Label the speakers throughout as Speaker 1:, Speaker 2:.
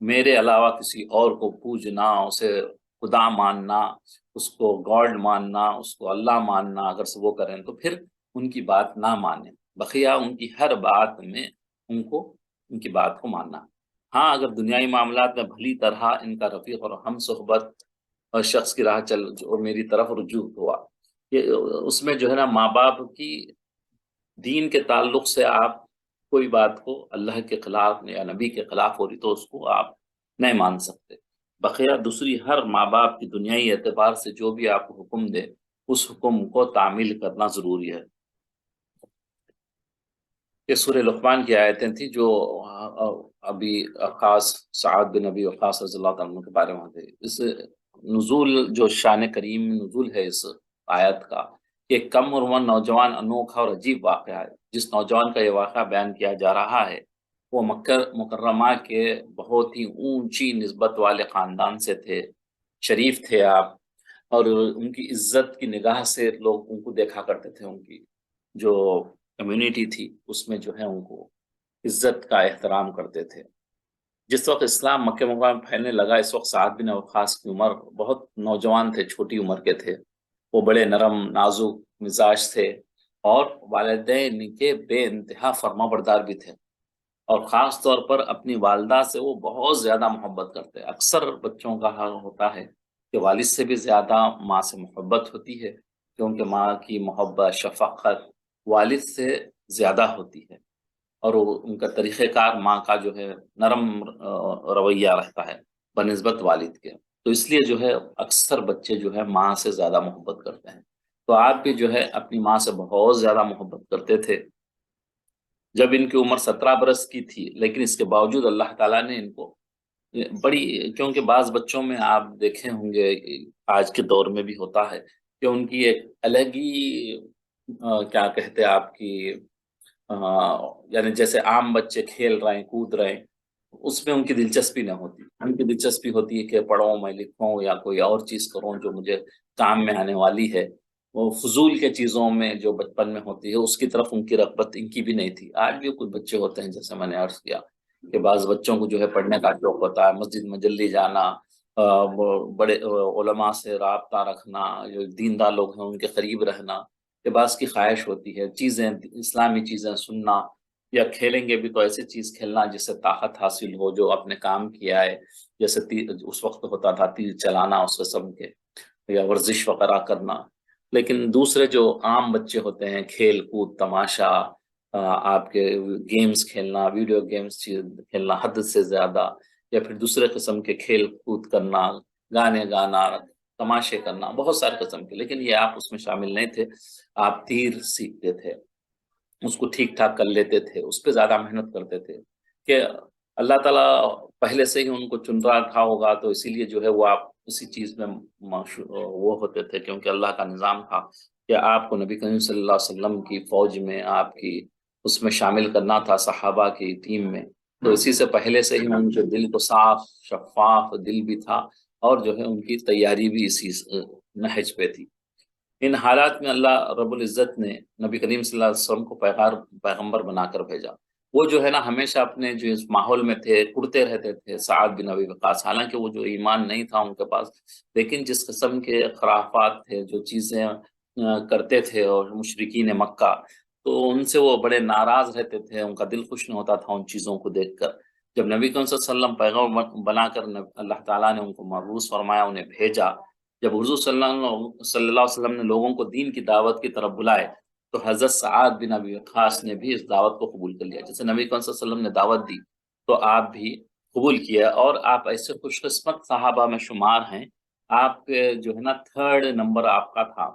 Speaker 1: میرے علاوہ کسی اور کو پوجنا، اسے خدا ماننا، اس کو گاڈ ماننا، اس کو اللہ ماننا، اگر سے وہ کریں تو پھر ان کی بات نہ مانیں، بقیہ ان کی ہر بات میں ان کی بات کو ماننا۔ ہاں اگر دنیائی معاملات میں بھلی طرح ان کا رفیق اور ہم صحبت اور شخص کی راہ چل جو میری طرف رجوع ہوا، یہ اس میں جو ہے نا ماں باپ کی دین کے تعلق سے آپ کوئی بات کو اللہ کے خلاف یا نبی کے خلاف ہو رہی تو اس کو آپ نہیں مان سکتے۔ بقیہ دوسری ہر ماں باپ کی دنیائی اعتبار سے جو بھی آپ کو حکم دے اس حکم کو تعمیل کرنا ضروری ہے۔ یہ سورہ لقمان کی آیتیں تھیں جو ابھی خاص سعد بن ابی وقاص رضی اللہ تعالیٰ عنہ کے بارے میں تھے۔ اس نزول جو شان کریم نزول ہے اس آیت کا، ایک کم عمر نوجوان انوکھا اور عجیب واقعہ ہے۔ جس نوجوان کا یہ واقعہ بیان کیا جا رہا ہے وہ مکہ مکرمہ کے بہت ہی اونچی نسبت والے خاندان سے تھے، شریف تھے آپ، اور ان کی عزت کی نگاہ سے لوگ ان کو دیکھا کرتے تھے۔ ان کی جو کمیونٹی تھی اس میں جو ہے ان کو عزت کا احترام کرتے تھے۔ جس وقت اسلام مکہ مکرمہ میں پھیلنے لگا اس وقت سعد بن وقاص کی عمر بہت نوجوان تھے، چھوٹی عمر کے تھے۔ وہ بڑے نرم نازک مزاج تھے اور والدین کے بے انتہا فرما بردار بھی تھے، اور خاص طور پر اپنی والدہ سے وہ بہت زیادہ محبت کرتے ہیں۔ اکثر بچوں کا حال ہوتا ہے کہ والد سے بھی زیادہ ماں سے محبت ہوتی ہے، کیونکہ ماں کی محبت شفقت والد سے زیادہ ہوتی ہے، اور ان کا طریقہ کار ماں کا جو ہے نرم رویہ رہتا ہے بنسبت والد کے، تو اس لیے جو ہے اکثر بچے جو ہے ماں سے زیادہ محبت کرتے ہیں۔ تو آپ بھی جو ہے اپنی ماں سے بہت زیادہ محبت کرتے تھے۔ جب ان کی عمر 17 برس کی تھی لیکن اس کے باوجود اللہ تعالیٰ نے ان کو بڑی، کیونکہ بعض بچوں میں آپ دیکھے ہوں گے آج کے دور میں بھی ہوتا ہے کہ ان کی ایک الگ ہی کیا کہتے ہیں آپ کی یعنی جیسے عام بچے کھیل رہے ہیں کود رہے ہیں اس میں ان کی دلچسپی نہ ہوتی، ان کی دلچسپی ہوتی ہے کہ پڑھوں میں لکھوں یا کوئی اور چیز کروں جو مجھے کام میں آنے والی ہے۔ وہ فضول کے چیزوں میں جو بچپن میں ہوتی ہے اس کی طرف ان کی رغبت ان کی بھی نہیں تھی۔ آج بھی کچھ بچے ہوتے ہیں جیسے میں نے عرض کیا کہ بعض بچوں کو جو ہے پڑھنے کا شوق ہوتا ہے، مسجد میں جلدی جانا، بڑے علماء سے رابطہ رکھنا، جو دیندار لوگ ہیں ان کے قریب رہنا، کہ بعض کی خواہش ہوتی ہے چیزیں اسلامی چیزیں سننا، یا کھیلیں گے بھی تو ایسی چیز کھیلنا جس سے طاقت حاصل ہو، جو اپنے کام کیا ہے، جیسے اس وقت ہوتا تھا تیر چلانا اس قسم کے، یا ورزش وغیرہ کرنا۔ لیکن دوسرے جو عام بچے ہوتے ہیں کھیل کود تماشا، آپ کے گیمز کھیلنا، ویڈیو گیمز کھیلنا حد سے زیادہ، یا پھر دوسرے قسم کے کھیل کود کرنا، گانے گانا، تماشے کرنا، بہت سارے قسم کے، لیکن یہ آپ اس میں شامل نہیں تھے۔ آپ تیر سیکھتے تھے، اس کو ٹھیک ٹھاک کر لیتے تھے، اس پہ زیادہ محنت کرتے تھے کہ اللہ تعالیٰ پہلے سے ہی ان کو چن رہا تھا ہوگا، تو اسی لیے جو ہے وہ آپ اسی چیز میں وہ ہوتے تھے، کیونکہ اللہ کا نظام تھا کہ آپ کو نبی کریم صلی اللہ علیہ وسلم کی فوج میں آپ کی اس میں شامل کرنا تھا، صحابہ کی ٹیم میں، تو اسی سے پہلے سے ہی ان کے دل کو صاف شفاف دل بھی تھا، اور جو ہے ان کی تیاری بھی اسی نہج پہ تھی۔ ان حالات میں اللہ رب العزت نے نبی کریم صلی اللہ علیہ وسلم کو پیغمبر بنا کر بھیجا۔ وہ جو ہے نا ہمیشہ اپنے جو اس ماحول میں تھے اڑتے رہتے تھے، سعد بن ابی وقاص، حالانکہ وہ جو ایمان نہیں تھا ان کے پاس، لیکن جس قسم کے خرافات تھے، جو چیزیں کرتے تھے اور مشرکین مکہ، تو ان سے وہ بڑے ناراض رہتے تھے، ان کا دل خوش نہیں ہوتا تھا ان چیزوں کو دیکھ کر۔ جب نبی کریم صلی اللہ علیہ وسلم پیغمبر بنا کر اللہ تعالیٰ نے ان کو مبعوث فرمایا، انہیں بھیجا، جب حضور صلی اللہ علیہ وسلم نے لوگوں کو دین کی دعوت کی طرف بلائے تو حضرت سعد بن ابی وقاص نے بھی اس دعوت کو قبول کر لیا۔ جیسے نبی کریم صلی اللہ علیہ وسلم نے دعوت دی تو آپ بھی قبول کیا، اور آپ ایسے خوش قسمت صحابہ میں شمار ہیں۔ آپ جو ہے نا 3rd نمبر آپ کا تھا،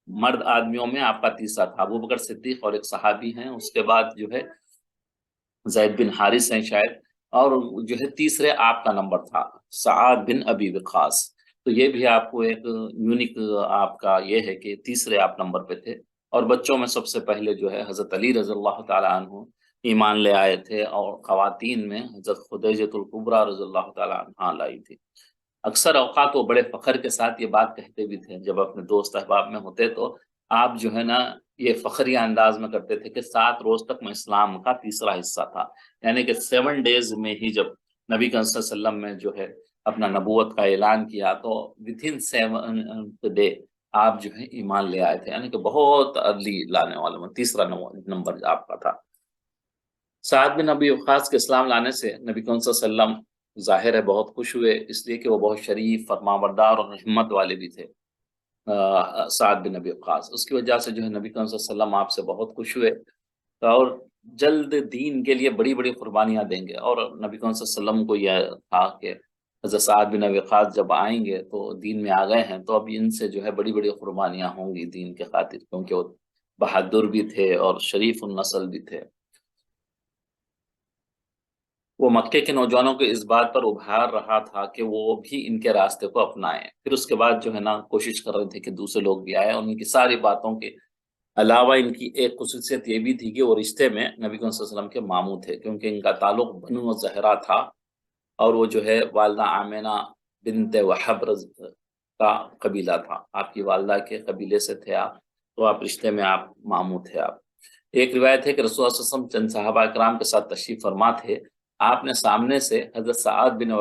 Speaker 1: مرد آدمیوں میں آپ کا تیسرا تھا۔ ابو بکر صدیق اور ایک صحابی ہیں، اس کے بعد جو ہے زید بن حارث ہیں شاید، اور جو ہے تیسرے آپ کا نمبر تھا سعد بن ابی وقاص۔ تو یہ بھی آپ کو ایک یونیک آپ کا یہ ہے کہ تیسرے آپ نمبر پہ تھے۔ اور بچوں میں سب سے پہلے جو ہے حضرت علی رضی اللہ تعالیٰ عنہ ایمان لے آئے تھے، اور خواتین میں حضرت خدیجۃ الکبریٰ رضی اللہ تعالیٰ عنہا لائی تھی۔ اکثر اوقات وہ بڑے فخر کے ساتھ یہ بات کہتے بھی تھے جب اپنے دوست احباب میں ہوتے، تو آپ جو ہے نا یہ فخری انداز میں کرتے تھے کہ 7 روز تک میں اسلام کا تیسرا حصہ تھا، یعنی کہ 7 ڈیز میں ہی جب نبی کریم صلی اللہ علیہ وسلم میں جو ہے اپنا نبوت کا اعلان کیا تو ود ان 7 ڈے آپ جو ہے ایمان لے آئے تھے، یعنی کہ بہت ارلی لانے والوں میں تیسرا نمبر آپ کا تھا۔ سعد بن ابی وقاص کے اسلام لانے سے نبی کریم صلی اللہ علیہ وسلم ظاہر ہے بہت خوش ہوئے، اس لیے کہ وہ بہت شریف، فرمانبردار اور ہمت والے بھی تھے سعد بن ابی وقاص۔ اس کی وجہ سے جو ہے نبی کریم صلی اللہ علیہ وسلم آپ سے بہت خوش ہوئے اور جلد دین کے لیے بڑی بڑی قربانیاں دیں گے۔ اور نبی کریم صلی اللہ علیہ وسلم کو یہ تھا کہ حضرت سعد بن ابی وقاص جب آئیں گے تو دین میں آ گئے ہیں تو اب ان سے جو ہے بڑی بڑی قربانیاں ہوں گی دین کے خاطر، کیونکہ وہ بہادر بھی تھے اور شریف النسل بھی تھے۔ وہ مکے کے نوجوانوں کو اس بات پر ابھار رہا تھا کہ وہ بھی ان کے راستے کو اپنائیں۔ پھر اس کے بعد جو ہے نا کوشش کر رہے تھے کہ دوسرے لوگ بھی آئے، اور ان کی ساری باتوں کے علاوہ ان کی ایک خصوصیت یہ بھی تھی کہ وہ رشتے میں نبی کریم صلی اللہ علیہ وسلم کے ماموں تھے، کیونکہ ان کا تعلق بنو زہرا تھا، اور وہ جو ہے والدہ آمینہ بنت وہب کا قبیلہ تھا، آپ کی والدہ کے قبیلے سے تھے آپ، تو آپ رشتے میں آپ ماموں تھے آپ۔ ایک روایت ہے کہ رسول اللہ صلی اللہ علیہ وسلم چند صحابہ کرام کے ساتھ تشریف فرما تھے، آپ نے سامنے سے حضرت سعد بن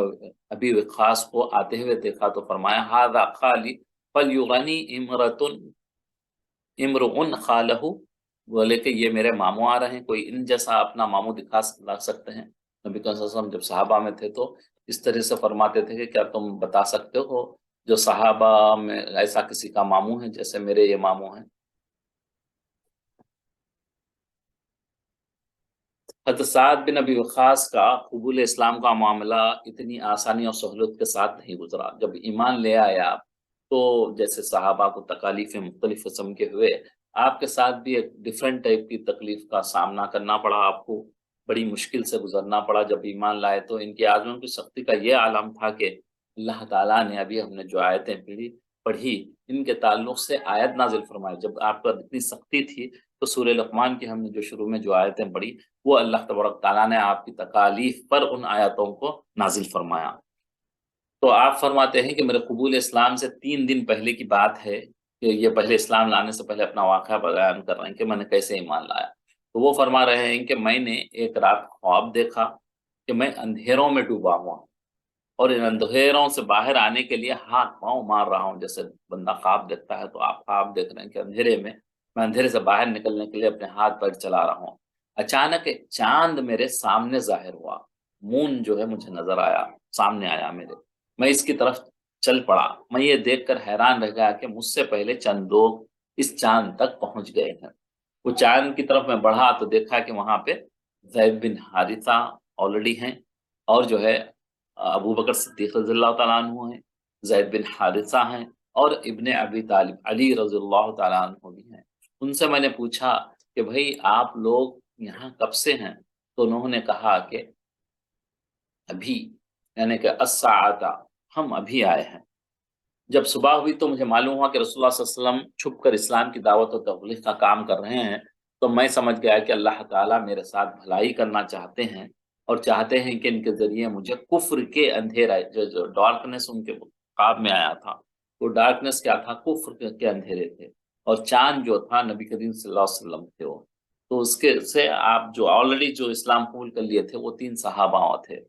Speaker 1: ابی وقاص کو آتے ہوئے دیکھا تو فرمایا ھذا خالی فلیغنی امرؤن خالہ، بولے کہ یہ میرے ماموں آ رہے ہیں، کوئی ان جیسا اپنا ماموں دکھا سکتے ہیں۔ نبی صلی اللہ علیہ وسلم جب صحابہ میں تھے تو اس طرح سے فرماتے تھے کہ کیا تم بتا سکتے ہو جو صحابہ میں ایسا کسی کا ماموں ہے جیسے میرے یہ ماموں ہیں۔ حضرت سعد بن ابی وقاص کا قبول اسلام کا معاملہ اتنی آسانی اور سہولت کے ساتھ نہیں گزرا۔ جب ایمان لے آیا تو جیسے صحابہ کو تکالیفیں مختلف قسم کے ہوئے، آپ کے ساتھ بھی ایک ڈیفرنٹ ٹائپ کی تکلیف کا سامنا کرنا پڑا، آپ کو بڑی مشکل سے گزرنا پڑا جب ایمان لائے تو۔ ان کی آزموں کی سختی کا یہ عالم تھا کہ اللہ تعالیٰ نے ابھی ہم نے جو آیتیں پڑھی ان کے تعلق سے آیت نازل فرمائی۔ جب آپ پر اتنی سختی تھی تو سورہ لقمان کی ہم نے جو شروع میں جو آیتیں پڑھی وہ اللہ تبارک تعالیٰ نے آپ کی تکالیف پر ان آیتوں کو نازل فرمایا۔ تو آپ فرماتے ہیں کہ میرے قبول اسلام سے 3 دن پہلے کی بات ہے کہ یہ پہلے اسلام لانے سے پہلے اپنا واقعہ بیان کر رہے ہیں کہ میں نے کیسے ایمان لایا۔ تو وہ فرما رہے ہیں کہ میں نے ایک رات خواب دیکھا کہ میں اندھیروں میں ڈوبا ہوا ہوں، اور ان اندھیروں سے باہر آنے کے لیے ہاتھ پاؤں مار رہا ہوں۔ جیسے بندہ خواب دیکھتا ہے تو آپ خواب دیکھ رہے ہیں کہ اندھیرے میں میں اندھیرے سے باہر نکلنے کے لیے اپنے ہاتھ پیر چلا رہا ہوں۔ اچانک ایک چاند میرے سامنے ظاہر ہوا، مون جو ہے مجھے نظر آیا، سامنے آیا میرے، میں اس کی طرف چل پڑا۔ میں یہ دیکھ کر حیران رہ گیا کہ مجھ سے پہلے چند لوگ اس چاند تک پہنچ گئے ہیں۔ وہ چاند کی طرف میں بڑھا تو دیکھا کہ وہاں پہ زید بن حارثہ آلریڈی ہیں، اور جو ہے ابو بکر صدیق رضی اللہ تعالیٰ عنہ ہیں، زید بن حارثہ ہیں، اور ابن ابی طالب علی رضی اللہ تعالیٰ عنہ بھی ہیں۔ ان سے میں نے پوچھا کہ بھئی آپ لوگ یہاں کب سے ہیں؟ تو انہوں نے کہا کہ ابھی، یعنی کہ الساعۃ، ہم ابھی آئے ہیں۔ جب صبح ہوئی تو مجھے معلوم ہوا کہ رسول اللہ صلی اللہ علیہ وسلم چھپ کر اسلام کی دعوت و تبلیغ کا کام کر رہے ہیں، تو میں سمجھ گیا کہ اللہ تعالیٰ میرے ساتھ بھلائی کرنا چاہتے ہیں، اور چاہتے ہیں کہ ان کے ذریعے مجھے کفر کے اندھیرا، جو ڈارکنیس ان کے خواب میں آیا تھا، وہ ڈارکنیس کیا تھا؟ کفر کے اندھیرے تھے، اور چاند جو تھا نبی کریم صلی اللہ علیہ وسلم تھے وہ۔ تو اس کے سے آپ جو آلریڈی جو اسلام قبول کر لیے تھے وہ 3 صحابہ تھے۔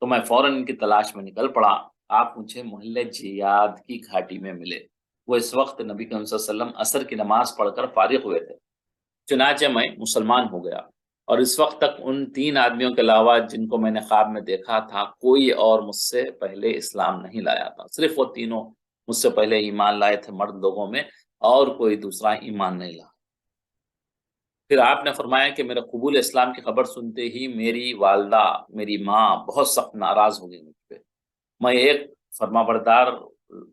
Speaker 1: تو میں فوراً ان کی تلاش میں نکل پڑا۔ آپ مجھے محلے جیاد کی گھاٹی میں ملے۔ وہ اس وقت نبی کریم صلی اللہ علیہ وسلم عصر کی نماز پڑھ کر فارغ ہوئے تھے، چنانچہ میں مسلمان ہو گیا، اور اس وقت تک ان 3 آدمیوں کے علاوہ جن کو میں نے خواب میں دیکھا تھا کوئی اور مجھ سے پہلے اسلام نہیں لایا تھا۔ صرف وہ تینوں مجھ سے پہلے ایمان لائے تھے مرد لوگوں میں، اور کوئی دوسرا ایمان نہیں لایا۔ پھر آپ نے فرمایا کہ میرے قبول اسلام کی خبر سنتے ہی میری والدہ، میری ماں بہت سخت ناراض ہو گئی مجھ پہ۔ میں ایک فرما بردار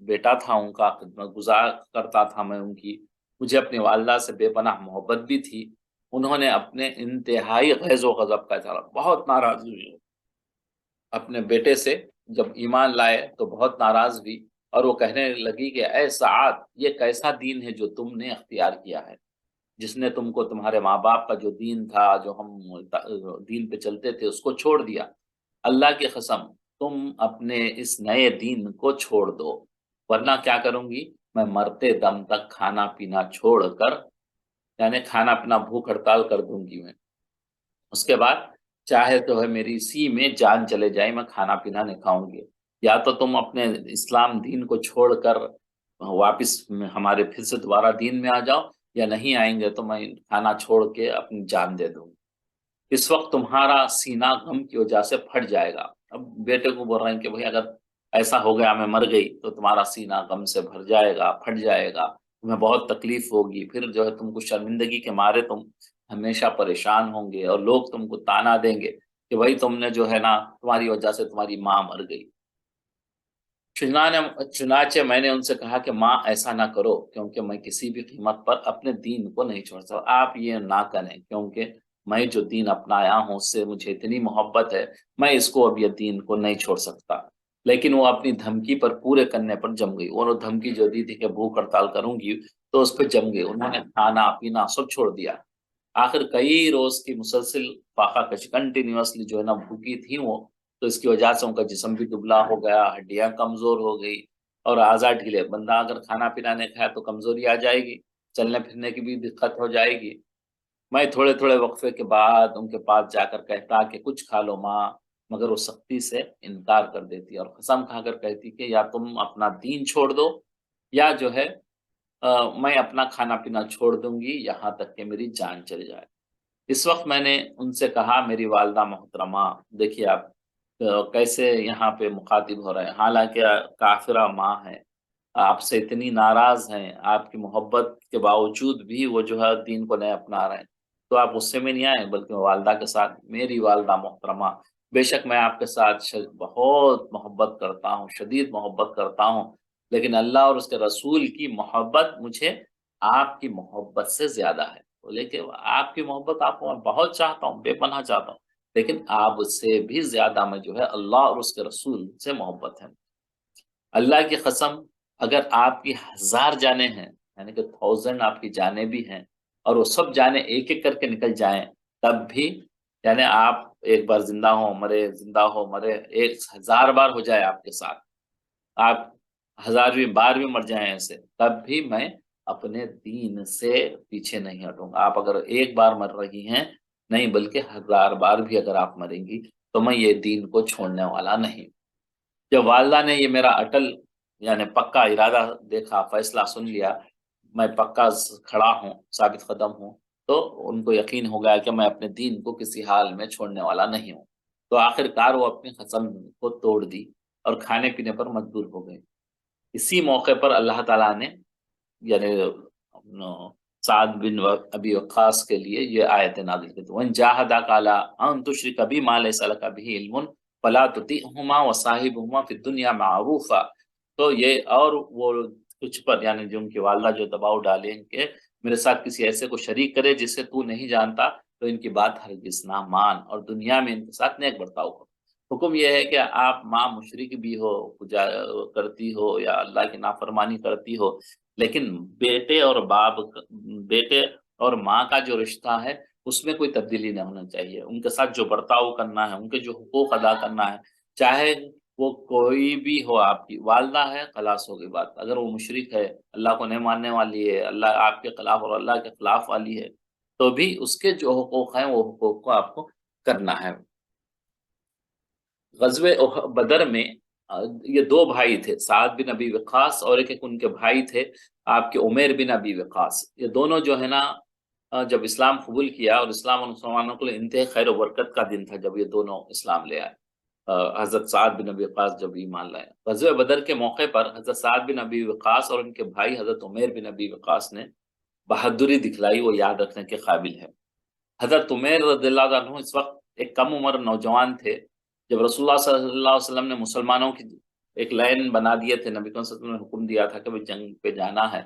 Speaker 1: بیٹا تھا، ان کا خدمت گزار کرتا تھا میں ان کی، مجھے اپنی والدہ سے بے پناہ محبت بھی تھی۔ انہوں نے اپنے انتہائی غیظ و غضب کا اظہار، بہت ناراض ہوئی اپنے بیٹے سے، جب ایمان لائے تو بہت ناراض ہوئی، اور وہ کہنے لگی کہ اے سعد، یہ کیسا دین ہے جو تم نے اختیار کیا ہے، جس نے تم کو تمہارے ماں باپ کا جو دین تھا، جو ہم دین پہ چلتے تھے، اس کو چھوڑ دیا۔ اللہ کی قسم تم اپنے اس نئے دین کو چھوڑ دو، ورنہ کیا کروں گی میں، مرتے دم تک کھانا پینا چھوڑ کر، یعنی کھانا پینا بھوک ہڑتال کر دوں گی میں۔ اس کے بعد چاہے تو ہے میری اسی میں جان چلے جائے، میں کھانا پینا نہیں کھاؤں گی، یا تو تم اپنے اسلام دین کو چھوڑ کر واپس ہمارے پھر سے دوبارہ دین میں آ جاؤ، یا نہیں آئیں گے تو میں کھانا چھوڑ کے اپنی جان دے دوں گی۔ اس وقت تمہارا سینہ غم کی وجہ سے پھٹ جائے گا۔ اب بیٹے کو بول رہے ہیں کہ بھئی اگر ایسا ہو گیا میں مر گئی تو تمہارا سینہ غم سے بھر جائے گا، پھٹ جائے گا، تمہیں بہت تکلیف ہوگی، پھر جو ہے تم کو شرمندگی کے مارے تم ہمیشہ پریشان ہوں گے، اور لوگ تم کو تانا دیں گے کہ بھئی تم نے جو ہے نا تمہاری وجہ سے تمہاری ماں مر گئی۔ چنانچہ میں نے ان سے کہا کہ ماں ایسا نہ کرو، کیونکہ میں کسی بھی قیمت پر اپنے دین کو نہیں چھوڑ سکتا۔ آپ یہ نہ کریں، کیونکہ میں جو دین اپنایا ہوں اس سے مجھے اتنی محبت ہے، میں اس کو اب یہ دین کو نہیں چھوڑ سکتا۔ لیکن وہ اپنی دھمکی پر پورے کرنے پر جم گئی، انہوں نے دھمکی جو دی تھی کہ بھوک ہڑتال کروں گی تو اس پہ جم گئی، انہوں نے کھانا پینا سب چھوڑ دیا۔ آخر کئی روز کی مسلسل فاقہ کشی، کنٹینیوسلی جو ہے نا بھوکی تھی وہ، تو اس کی وجہ سے ان کا جسم بھی دبلا ہو گیا، ہڈیاں کمزور ہو گئی اور اعضاء ڈھیلے۔ بندہ اگر کھانا پینا نہیں کھایا تو کمزوری آ جائے گی، چلنے پھرنے کی بھی دقت ہو جائے گی۔ میں تھوڑے تھوڑے وقفے کے بعد ان کے پاس جا کر کہتا کہ کچھ کھا لو ماں، مگر وہ سختی سے انکار کر دیتی اور قسم کھا کر کہتی کہ یا تم اپنا دین چھوڑ دو، یا جو ہے میں اپنا کھانا پینا چھوڑ دوں گی یہاں تک کہ میری جان چلی جائے۔ اس وقت میں نے ان سے کہا میری والدہ محترمہ، دیکھیے آپ کیسے یہاں پہ مخاطب ہو رہے ہیں، حالانکہ کافرہ ماں ہے، آپ سے اتنی ناراض ہیں، آپ کی محبت کے باوجود بھی وہ جو ہے دین کو نہیں اپنا رہے ہیں، تو آپ غصے میں نہیں آئے، بلکہ والدہ کے ساتھ میری والدہ محترمہ، بے شک میں آپ کے ساتھ بہت محبت کرتا ہوں، شدید محبت کرتا ہوں، لیکن اللہ اور اس کے رسول کی محبت مجھے آپ کی محبت سے زیادہ ہے۔ بولے کہ آپ کی محبت آپ کو میں بہت چاہتا ہوں، بے پناہ چاہتا ہوں، لیکن آپ سے بھی زیادہ میں جو ہے اللہ اور اس کے رسول سے محبت ہے۔ اللہ کی قسم، اگر آپ کی 1000 جانیں ہیں، یعنی کہ 1000 آپ کی جانیں بھی ہیں، اور وہ سب جانیں ایک ایک کر کے نکل جائیں، تب بھی یعنی آپ ایک بار زندہ ہو مرے، زندہ ہو مرے، 1000 بار ہو جائے آپ کے ساتھ، آپ 1000ویں بار بھی مر جائیں ایسے، تب بھی میں اپنے دین سے پیچھے نہیں ہٹوں گا۔ آپ اگر ایک بار مر رہی ہیں، نہیں بلکہ 1000 بار بھی اگر آپ مریں گی تو میں یہ دین کو چھوڑنے والا نہیں۔ جب والدہ نے یہ میرا اٹل یعنی پکا ارادہ دیکھا، فیصلہ سن لیا، میں پکا کھڑا ہوں، ثابت قدم ہوں، تو ان کو یقین ہو گیا کہ میں اپنے دین کو کسی حال میں چھوڑنے والا نہیں ہوں۔ تو آخر کار وہ اپنی قسم کو توڑ دی اور کھانے پینے پر مجبور ہو گئے۔ اسی موقع پر اللہ تعالیٰ نے یعنی سعد بن ابی وقاص کے لیے یہ آیت نازل کی تھی، وَإِن جَاهَدَاكَ عَلَىٰ أَن تُشْرِكَ بِي مَا لَيْسَ لَكَ بِهِ عِلْمٌ فَلَا تُطِعْهُمَا وَصَاحِبْهُمَا فِي الدُّنْيَا مَعْرُوفًا۔ تو یہ اور وہ کچھ پر یعنی جو ان کی والدہ جو دباؤ ڈالیں کہ میرے ساتھ کسی ایسے کو شریک کرے جسے تو نہیں جانتا، تو ان کی بات ہرگز نہ مان، اور دنیا میں ان کے ساتھ نیک برتاؤ کرو۔ حکم یہ ہے کہ آپ ماں مشرک بھی ہو، پوجا کرتی ہو یا اللہ کی نافرمانی کرتی ہو، لیکن بیٹے اور ماں کا جو رشتہ ہے اس میں کوئی تبدیلی نہیں ہونا چاہیے، ان کے ساتھ جو برتاؤ کرنا ہے، ان کے جو حقوق ادا کرنا ہے، چاہے وہ کوئی بھی ہو، آپ کی والدہ ہے خلاص ہو گئی بات، اگر وہ مشرک ہے، اللہ کو نہیں ماننے والی ہے، اللہ آپ کے خلاف اور اللہ کے خلاف والی ہے، تو بھی اس کے جو حقوق ہیں وہ حقوق کو آپ کو کرنا ہے۔ غزوہ بدر میں یہ دو بھائی تھے، سعد بن ابی وقاص، اور ایک ان کے بھائی تھے آپ کے عمیر بن ابی وقاص۔ یہ دونوں جو ہے نا جب اسلام قبول کیا، اور اسلام اور مسلمانوں کے لیے انتہائی خیر و برکت کا دن تھا جب یہ دونوں اسلام لے آئے۔ حضرت سعد بن ابی وقاص جب ایمان لائے، غزوہ بدر کے موقع پر حضرت سعد بن ابی وقاص اور ان کے بھائی حضرت عمیر بن ابی وقاص نے بہادری دکھلائی، وہ یاد رکھنے کے قابل ہے۔ حضرت عمیر رضی اللہ عنہ اس وقت ایک کم عمر نوجوان تھے، جب رسول اللہ صلی اللہ علیہ وسلم نے مسلمانوں کی ایک لائن بنا دیے تھے، نبی صلی اللہ علیہ وسلم نے حکم دیا تھا کہ بھی جنگ پہ جانا ہے،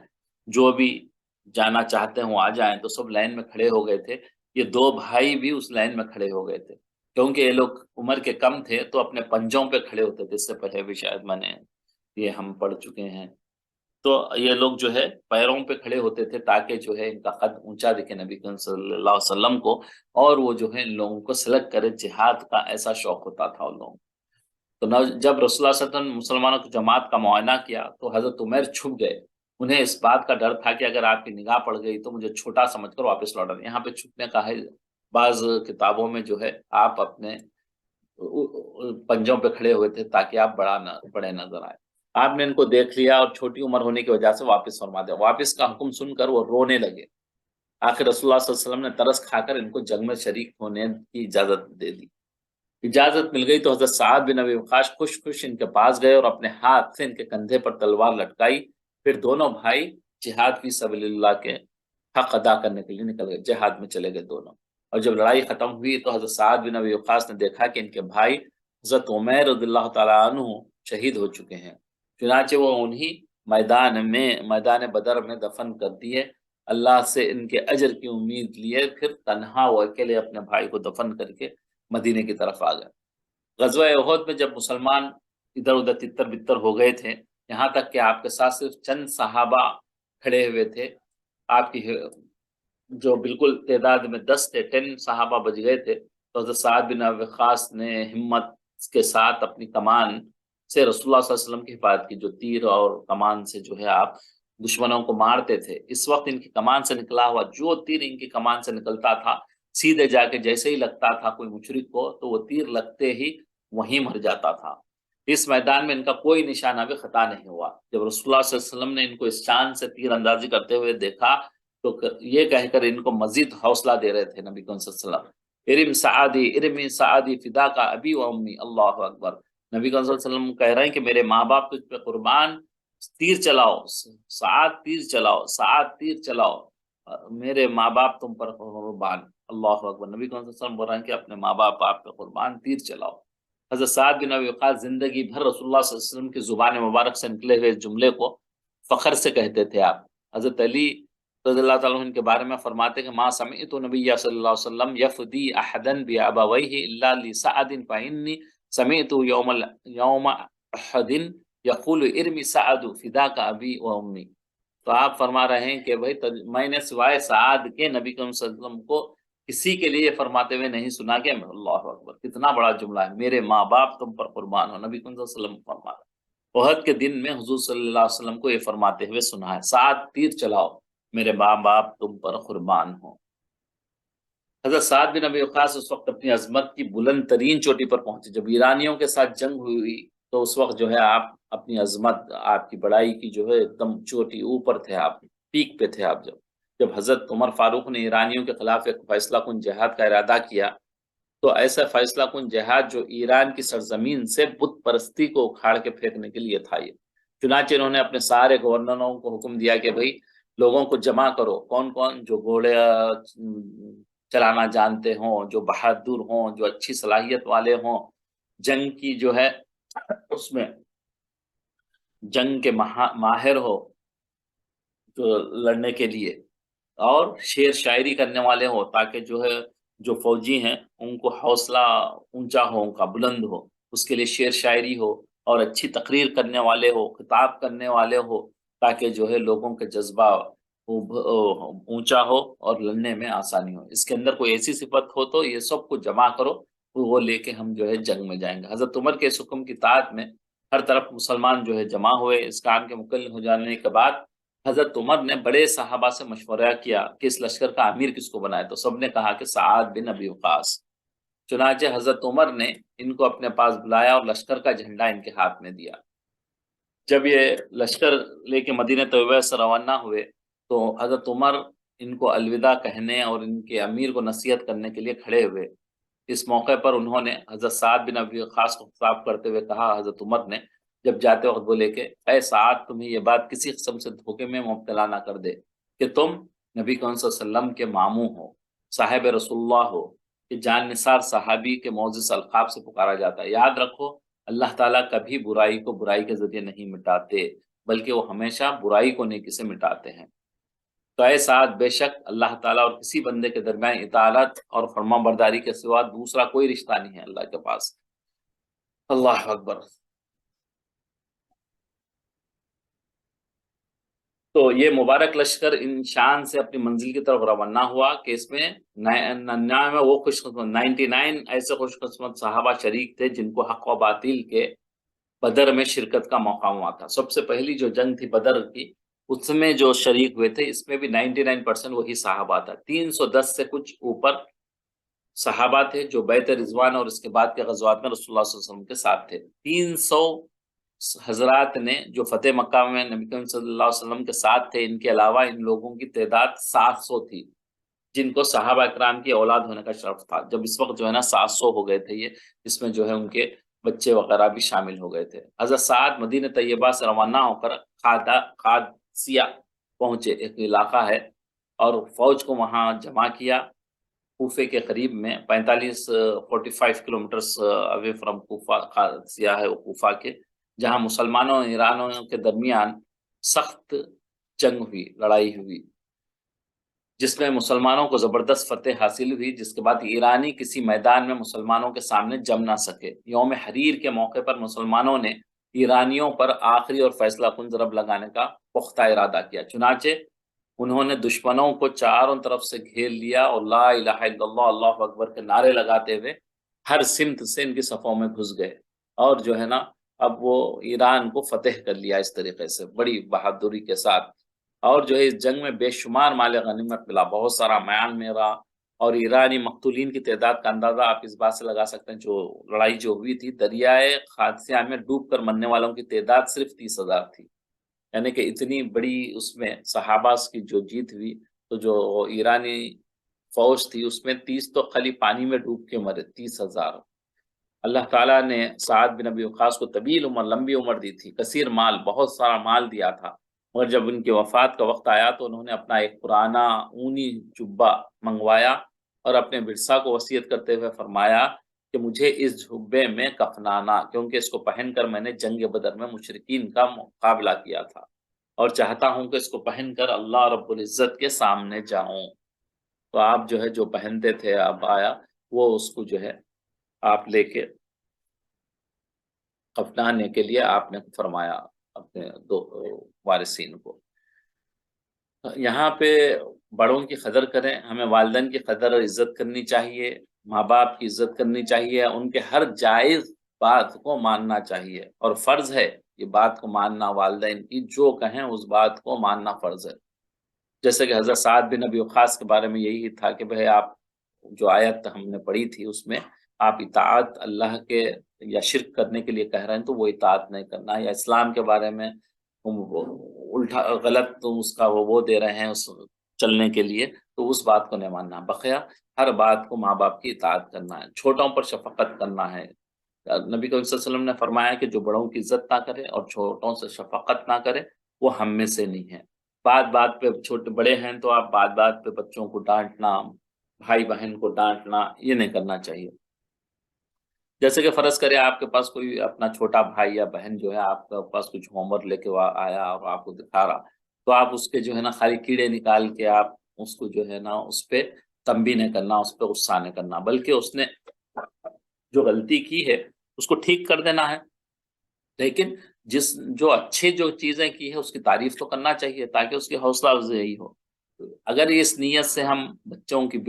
Speaker 1: جو بھی جانا چاہتے ہیں وہ آ جائیں، تو سب لائن میں کھڑے ہو گئے تھے۔ یہ دو بھائی بھی اس لائن میں کھڑے ہو گئے تھے، کیونکہ یہ لوگ عمر کے کم تھے تو اپنے پنجوں پہ کھڑے ہوتے تھے، اس سے پہلے بھی شاید میں نے یہ ہم پڑھ چکے ہیں۔ تو یہ لوگ جو ہے پیروں پہ کھڑے ہوتے تھے تاکہ جو ہے ان کا قد اونچا دکھے نبی کریم صلی اللہ علیہ وسلم کو، اور وہ جو ہے ان لوگوں کو سلیکٹ کرے، جہاد کا ایسا شوق ہوتا تھا ان لوگوں کو۔ تو جب رسول اللہ صلی اللہ علیہ وسلم مسلمانوں کی جماعت کا معائنہ کیا تو حضرت عمیر چھپ گئے، انہیں اس بات کا ڈر تھا کہ اگر آپ کی نگاہ پڑ گئی تو مجھے چھوٹا سمجھ کر واپس لوٹا دیں۔ یہاں پہ چھپنے کا ہے بعض کتابوں میں جو ہے آپ اپنے پنجوں پہ کھڑے ہوئے تھے تاکہ آپ بڑے نظر آئے. آپ نے ان کو دیکھ لیا اور چھوٹی عمر ہونے کی وجہ سے واپس فرما دیا. واپس کا حکم سن کر وہ رونے لگے. آخر رسول اللہ صلی اللہ علیہ وسلم نے ترس کھا کر ان کو جنگ میں شریک ہونے کی اجازت دے دی. اجازت مل گئی تو حضرت سعد بن ابی وقاص خوش ان کے پاس گئے اور اپنے ہاتھ سے ان کے کندھے پر تلوار لٹکائی. پھر دونوں بھائی جہاد فی سبیل اللہ کے حق ادا کرنے کے لیے نکل گئے. جہاد میں چلے گئے دونوں. اور جب لڑائی ختم ہوئی تو حضرت سعد بن ابی وقاص نے دیکھا کہ ان کے بھائی حضرت عمیر رضی اللہ تعالیٰ عنہ شہید ہو چکے ہیں. چنانچہ وہ انہی میدان بدر میں دفن کر دیے. اللہ سے ان کے اجر کی امید لیے پھر تنہا وہ اکیلے اپنے بھائی کو دفن کر کے مدینے کی طرف آ گئے. غزوہ احد میں جب مسلمان ادھر ادھر تتر بتر ہو گئے تھے، یہاں تک کہ آپ کے ساتھ صرف چند صحابہ کھڑے ہوئے تھے. آپ کی جو بالکل تعداد میں 10 تھے، 10 صحابہ بچ گئے تھے، تو حضرت سعد بن ابی وقاص نے ہمت کے ساتھ اپنی کمان سے رسول اللہ صلی اللہ علیہ وسلم کی حفاظت کی. جو تیر اور کمان سے جو ہے آپ دشمنوں کو مارتے تھے، اس وقت ان کی کمان سے نکلا ہوا جو تیر ان کی کمان سے نکلتا تھا، سیدھے جا کے جیسے ہی لگتا تھا کوئی مشرک کو تو وہ تیر لگتے ہی وہیں مر جاتا تھا. اس میدان میں ان کا کوئی نشانہ بھی خطا نہیں ہوا. جب رسول اللہ صلی اللہ علیہ وسلم نے ان کو اس چاند سے تیر اندازی کرتے ہوئے دیکھا تو یہ کہہ کر ان کو مزید حوصلہ دے رہے تھے نبی صلی اللہ علیہ وسلم. ارم سعادی ارمی سعادی فدا کا ابی و امی. اللہ اکبر. نبی صلی اللہ علیہ وسلم کہہ رہے ہیں کہ میرے ماں باپ تجھ پہ قربان، تیر چلاؤ سعاد، تیر چلاؤ سعاد، تیر چلاؤ، میرے ماں باپ تم پر قربان. اللہ اکبر. نبی صلی اللہ علیہ وسلم بول رہے ہیں کہ اپنے ماں باپ آپ پہ قربان، تیر چلاؤ. حضرت سعد بن ابی وقاص زندگی بھر رسول اللہ صلی اللہ علیہ وسلم کی زبان مبارک سے نکلے ہوئے جملے کو فخر سے کہتے تھے. آپ حضرت علی رضی اللہ تعالیٰ عنہ کے بارے میں فرماتے کہ ما سمعت نبی صلی اللہ علیہ وسلم یفدی احدا بابویہ الا لسعد فانی سمعت یوم احد یقول ارمی سعد فداک ابی و امی. تو آپ فرما رہے ہیں کہ بھائی میں نے سوائے سعد کے نبی صلی اللہ علیہ وسلم کو کسی کے لیے فرماتے ہوئے نہیں سنا کہ اللہ اکبر. کتنا بڑا جملہ ہے، میرے ماں باپ تم پر قربان ہو. نبی صلی اللہ علیہ وسلم فرما رہے احد کے دن میں حضور صلی اللہ علیہ وسلم کو یہ فرماتے ہوئے سنا ہے، سعد تیر چلاؤ، میرے ماں باپ تم پر قربان ہو. حضرت سعد بن ابی وقاص اس وقت اپنی عظمت کی بلند ترین چوٹی پر پہنچے. جب ایرانیوں کے ساتھ جنگ ہوئی تو اس وقت جو ہے آپ اپنی عظمت، آپ کی بڑائی کی جو ہے ایک دم چوٹی اوپر تھے، آپ پیک پہ تھے. آپ جب حضرت عمر فاروق نے ایرانیوں کے خلاف ایک فیصلہ کن جہاد کا ارادہ کیا تو ایسا فیصلہ کن جہاد جو ایران کی سرزمین سے بت پرستی کو اکھاڑ کے پھینکنے کے لیے تھا. یہ چنانچہ انہوں نے اپنے سارے گورنروں کو حکم دیا کہ بھائی لوگوں کو جمع کرو، کون کون جو گھوڑے چلانا جانتے ہوں، جو بہادر ہوں، جو اچھی صلاحیت والے ہوں، جنگ کی جو ہے اس میں جنگ کے ماہر ہو جو لڑنے کے لیے، اور شعر شاعری کرنے والے ہو تاکہ جو ہے جو فوجی ہیں ان کو حوصلہ اونچا ہو، ان کا بلند ہو، اس کے لیے شعر شاعری ہو، اور اچھی تقریر کرنے والے ہو، خطاب کرنے والے ہو تاکہ جو ہے لوگوں کے جذبہ اونچا ہو اور لڑنے میں آسانی ہو. اس کے اندر کوئی ایسی صفت ہو تو یہ سب کو جمع کرو، وہ لے کے ہم جو ہے جنگ میں جائیں گے. حضرت عمر کے اس حکم کی اطاعت میں ہر طرف مسلمان جو ہے جمع ہوئے. اس کام کے مکمل ہو جانے کے بعد حضرت عمر نے بڑے صحابہ سے مشورہ کیا کہ اس لشکر کا امیر کس کو بنائے. تو سب نے کہا کہ سعد بن ابی وقاص. چنانچہ حضرت عمر نے ان کو اپنے پاس بلایا اور لشکر کا جھنڈا ان کے ہاتھ میں دیا. جب یہ لشکر لے کے مدینہ طیبہ سے روانہ ہوئے تو حضرت عمر ان کو الوداع کہنے اور ان کے امیر کو نصیحت کرنے کے لیے کھڑے ہوئے. اس موقع پر انہوں نے حضرت سعد بن ابی وقاص کو خطاب کرتے ہوئے کہا، حضرت عمر نے جب جاتے وقت بولے کہ اے سعد، تمہیں یہ بات کسی قسم سے دھوکے میں مبتلا نہ کر دے کہ تم نبی صلی اللہ علیہ وسلم کے ماموں ہو، صاحب رسول اللہ ہو، کہ جان نثار صحابی کے معزز القاب سے پکارا جاتا ہے. یاد رکھو اللہ تعالیٰ کبھی برائی کو برائی کے ذریعے نہیں مٹاتے، بلکہ وہ ہمیشہ برائی کو نیکی سے مٹاتے ہیں. تو اے سعد، بے شک اللہ تعالیٰ اور کسی بندے کے درمیان اطاعت اور فرما برداری کے سوا دوسرا کوئی رشتہ نہیں ہے اللہ کے پاس. اللہ اکبر. تو یہ مبارک لشکر ان شان سے اپنی منزل کی طرف روانہ ہوا کہ اس میں 99 وہ خوش قسمت 99 ایسے خوش قسمت صحابہ شریک تھے جن کو حق و باطل کے بدر میں شرکت کا موقع ہوا تھا. سب سے پہلی جو جنگ تھی بدر کی، اس میں جو شریک ہوئے تھے اس میں بھی 99% وہی صحابہ تھا. 310 سے کچھ اوپر صحابہ تھے جو بیت رضوان اور اس کے بعد کے غزوات میں رسول اللہ صلی اللہ علیہ وسلم کے ساتھ تھے. 300 حضرات نے جو فتح مکہ میں نبی کریم صلی اللہ علیہ وسلم کے ساتھ تھے، ان کے علاوہ ان لوگوں کی تعداد 700 تھی جن کو صحابہ اکرام کی اولاد ہونے کا شرف تھا. جب اس وقت جو ہے نا 700 ہو گئے تھے یہ، اس میں جو ہے ان کے بچے وغیرہ بھی شامل ہو گئے تھے. حضرت سعد مدینہ طیبہ سے روانہ ہو کر قادسیہ پہنچے، ایک علاقہ ہے، اور فوج کو وہاں جمع کیا. کوفے کے قریب میں 45 kilometres away from Kufa Qadisiyyah ہے، وہ کوفہ کے، جہاں مسلمانوں اور ایرانیوں کے درمیان سخت جنگ ہوئی، لڑائی ہوئی، جس میں مسلمانوں کو زبردست فتح حاصل ہوئی، جس کے بعد ایرانی کسی میدان میں مسلمانوں کے سامنے جم نہ سکے. یوم حریر کے موقع پر مسلمانوں نے ایرانیوں پر آخری اور فیصلہ کن ضرب لگانے کا پختہ ارادہ کیا. چنانچہ انہوں نے دشمنوں کو چاروں طرف سے گھیر لیا اور لا الہ الا اللہ، اللہ اکبر کے نعرے لگاتے ہوئے ہر سمت سے ان کی صفوں میں گھس گئے، اور جو ہے نا اب وہ ایران کو فتح کر لیا اس طریقے سے بڑی بہادری کے ساتھ. اور جو ہے اس جنگ میں بے شمار مال غنیمت ملا، بہت سارا میان میرا، اور ایرانی مقتولین کی تعداد کا اندازہ آپ اس بات سے لگا سکتے ہیں، جو لڑائی جو ہوئی تھی دریائے قادسیہ میں ڈوب کر مرنے والوں کی تعداد صرف 30,000 تھی. یعنی کہ اتنی بڑی اس میں صحابہ کی جو جیت ہوئی، تو جو ایرانی فوج تھی اس میں 30 تو خالی پانی میں ڈوب کے مرے، 30,000. اللہ تعالیٰ نے سعد بن ابی وقاص کو طویل عمر، لمبی عمر دی تھی، کثیر مال، بہت سارا مال دیا تھا. مگر جب ان کی وفات کا وقت آیا تو انہوں نے اپنا ایک پرانا اونی جبہ منگوایا اور اپنے ورثہ کو وصیت کرتے ہوئے فرمایا کہ مجھے اس جبے میں کفنانا، کیونکہ اس کو پہن کر میں نے جنگ بدر میں مشرکین کا مقابلہ کیا تھا، اور چاہتا ہوں کہ اس کو پہن کر اللہ رب العزت کے سامنے جاؤں. تو آپ جو ہے جو پہنتے تھے اب آیا، وہ اس کو جو ہے آپ لے کے کفنانے کے لیے آپ نے فرمایا اپنے دو وارثین کو. یہاں پہ بڑوں کی قدر کریں، ہمیں والدین کی قدر اور عزت کرنی چاہیے، ماں باپ کی عزت کرنی چاہیے، ان کے ہر جائز بات کو ماننا چاہیے، اور فرض ہے یہ بات کو ماننا، والدین کی جو کہیں اس بات کو ماننا فرض ہے. جیسے کہ حضرت سعد بن ابی وقاص کے بارے میں یہی تھا کہ بھئی آپ جو آیت ہم نے پڑھی تھی اس میں آپ اطاعت اللہ کے یا شرک کرنے کے لیے کہہ رہے ہیں تو وہ اطاعت نہیں کرنا، یا اسلام کے بارے میں الٹا غلط تم اس کا وہ دے رہے ہیں اس چلنے کے لیے، تو اس بات کو نہیں ماننا. بقیہ ہر بات کو ماں باپ کی اطاعت کرنا ہے، چھوٹوں پر شفقت کرنا ہے. نبی کریم صلی اللہ علیہ وسلم نے فرمایا کہ جو بڑوں کی عزت نہ کرے اور چھوٹوں سے شفقت نہ کرے وہ ہم میں سے نہیں ہے. بات بات پہ چھوٹے بڑے ہیں تو آپ بات بات پہ بچوں کو ڈانٹنا، بھائی بہن کو ڈانٹنا، یہ نہیں کرنا چاہیے. جیسے کہ فرض کرے آپ کے پاس کوئی اپنا چھوٹا بھائی یا بہن جو ہے آپ کے پاس کچھ ہوم ورک لے کے آیا اور آپ کو دکھا رہا، تو آپ اس کے جو ہے نا خالی کیڑے نکال کے آپ اس کو جو ہے نا اس پہ تنبیہ نہیں کرنا، اس پہ غصہ نہیں کرنا، بلکہ اس نے جو غلطی کی ہے اس کو ٹھیک کر دینا ہے. لیکن جو اچھے جو چیزیں کی ہے اس کی تعریف تو کرنا چاہیے تاکہ اس کی حوصلہ افزائی ہو. اگر اس نیت سے ہم بچوں کی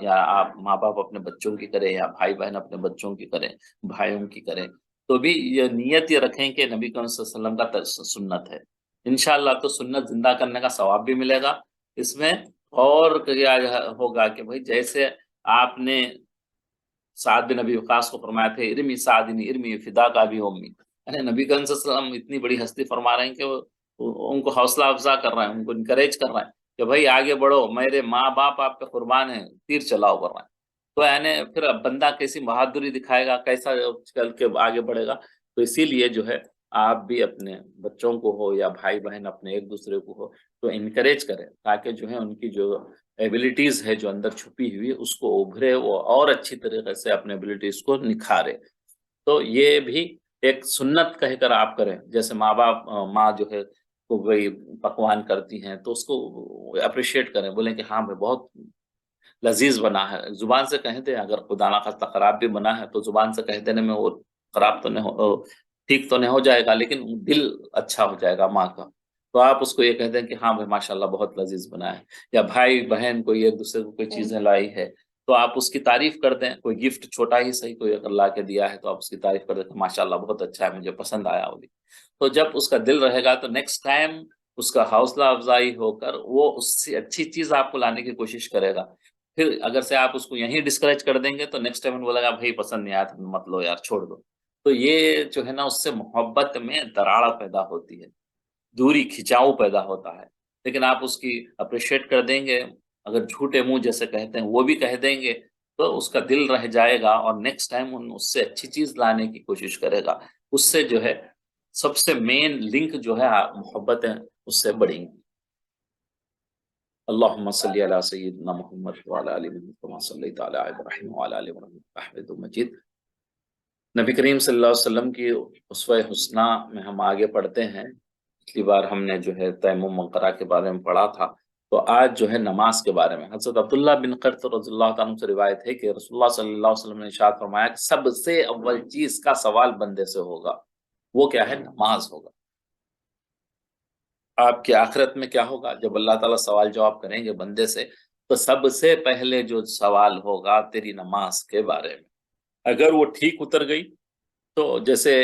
Speaker 1: یا آپ ماں باپ اپنے بچوں کی کریں یا بھائی بہن اپنے بچوں کی کریں، بھائیوں کی کریں، تو بھی یہ نیت یہ رکھیں کہ نبی کریم صلی اللہ علیہ وسلم کا سنت ہے. انشاءاللہ تو سنت زندہ کرنے کا ثواب بھی ملے گا اس میں. اور کیا ہوگا کہ بھائی جیسے آپ نے سعد بن نبی وقاص کو فرمایا تھے ارمی سعد ارمی فدا کا بھی امی، یعنی نبی کریم صلی اللہ علیہ وسلم اتنی بڑی ہستی فرما رہے ہیں کہ وہ ان کو حوصلہ افزا کر رہے ہیں، ان کو انکریج کر رہے ہیں کہ بھائی آگے بڑھو، میرے ماں باپ آپ پہ قربان ہیں، تیر چلاؤ کر رہے ہیں. تو یعنی پھر بندہ کیسی بہادری دکھائے گا، کیسا چل کے آگے بڑھے گا. تو اسی لیے جو ہے آپ بھی اپنے بچوں کو ہو یا بھائی بہن اپنے ایک دوسرے کو ہو تو انکریج کریں تاکہ جو ہے ان کی جو ایبلٹیز ہے جو اندر چھپی ہوئی اس کو ابھرے، وہ اور اچھی طریقے سے اپنے ایبلٹیز کو نکھارے. تو یہ بھی ایک سنت کہہ کر آپ کریں. جیسے ماں جو ہے کوئی پکوان کرتی ہیں تو اس کو اپریشیٹ کریں، بولیں کہ ہاں بھائی بہت لذیذ بنا ہے. زبان سے کہہ دیں، اگر خدا نہ خواستہ خراب بھی بنا ہے تو زبان سے کہہ دینے میں وہ خراب تو نہیں ہو، ٹھیک تو نہیں ہو جائے گا، لیکن دل اچھا ہو جائے گا ماں کا. تو آپ اس کو یہ کہہ دیں کہ ہاں بھائی ماشاءاللہ بہت لذیذ بنا ہے. یا بھائی بہن کوئی ایک دوسرے کو کوئی چیزیں لائی ہے تو آپ اس کی تعریف کر دیں. کوئی گفٹ چھوٹا ہی صحیح کوئی اگر لا کے دیا ہے تو آپ اس کی تعریف کر دیں کہ ماشاءاللہ بہت اچھا ہے، مجھے پسند آیا ہوگی. تو جب اس کا دل رہے گا تو نیکسٹ ٹائم اس کا حوصلہ افزائی ہو کر وہ اس سے اچھی چیز آپ کو لانے کی کوشش کرے گا. پھر اگر سے آپ اس کو یہیں ڈسکریج کر دیں گے تو نیکسٹ ٹائم بولے گا بھائی پسند نہیں آیا تو مت لو یار، چھوڑ دو. تو یہ جو ہے نا اس سے محبت میں دراڑ پیدا ہوتی ہے، دوری کھچاؤ پیدا ہوتا ہے. لیکن آپ اس کی اپریشیٹ کر دیں گے، اگر جھوٹے منہ جیسے کہتے ہیں وہ بھی کہہ دیں گے تو اس کا دل رہ جائے گا، اور نیکسٹ ٹائم اس سے اچھی چیز لانے کی کوشش کرے گا. اس سے جو ہے سب سے مین لنک جو ہے محبتیں اس سے بڑھیں گی. اللهم صل على سيدنا محمد وعلى ال محمد كما صليت على ابراهيم وعلى ال ابراهيم حميد مجيد. نبی کریم صلی اللہ علیہ وسلم کی اسوہ حسنہ میں ہم آگے پڑھتے ہیں. پچھلی بار ہم نے جو ہے تیمم وغیرہ کے بارے میں پڑھا تھا، تو آج جو ہے نماز کے بارے میں حضرت عبداللہ بن قرط رضی اللہ تعالیٰ عنہ سے روایت ہے کہ رسول اللہ صلی اللہ علیہ وسلم نے ارشاد فرمایا کہ سب سے اول چیز کا سوال بندے سے ہوگا، وہ کیا ہے؟ نماز ہوگا. آپ کی آخرت میں کیا ہوگا؟ جب اللہ تعالیٰ سوال جواب کریں گے بندے سے تو سب سے پہلے جو سوال ہوگا تیری نماز کے بارے میں. اگر وہ ٹھیک اتر گئی تو جیسے